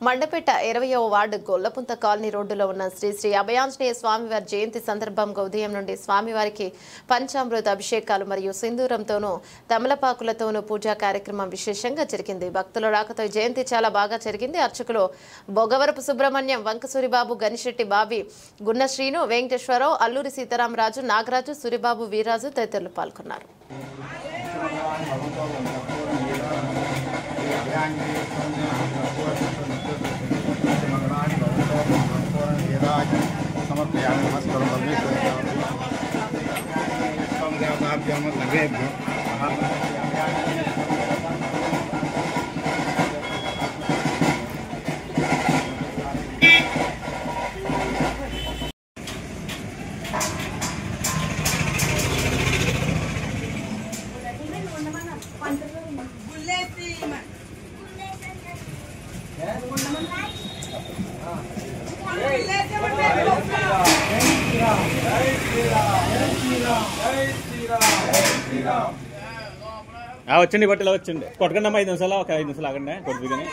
Mandapeta 20వ ward Gollapunta colony రోడ్డులో ఉన్న శ్రీ శ్రీ అభయాంజనేయ స్వామివారి జయంతి సందర్భంగా ఉదయం నుండి స్వామివారికి పంచామృత అభిషేకాలు మరియు సింధూరంతోనూ తమలపాకులతోనూ పూజా కార్యక్రమం విశేషంగా జరిగింది. భక్తుల రాకతో జయంతి చాలా బాగా జరిగింది. అర్చకులు బొగవరపు సుబ్రహ్మణ్యం, వంకసూరిబాబు, గనిశెట్టి బాబి, గున్న శ్రీను, వెంకటేశ్వరరావు, అల్లూరి సీతారామరాజు, నాగరాజు, సూరిబాబు, వీరాజు తదితరులు పాల్గొన్నారు. समर्पयामि नमस्कारं सर्वेभ्यो వచ్చండి బట్టలు వచ్చండి కొట్టకండి అమ్మా 5 నిమిషాలు ఒక 5 నిమిషాలు ఆగండి కొట్టుకుని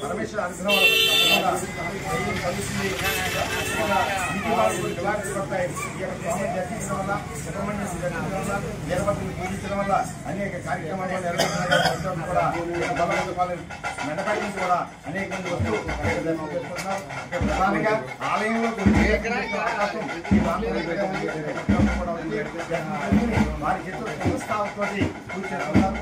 పరమేశ్వర అనుగ్రహం పూజించడం వల్ల అనేక కార్యక్రమాలు నెరవేర్చడం కూడా మండపేట నుంచి కూడా అనేక మంది వస్తూ దర్శనం చేసుకుంటున్నారు. ప్రధానంగా ఆలయంలో వారి చేతులు సంస్థాలతో పూజ చేస్తున్నారు.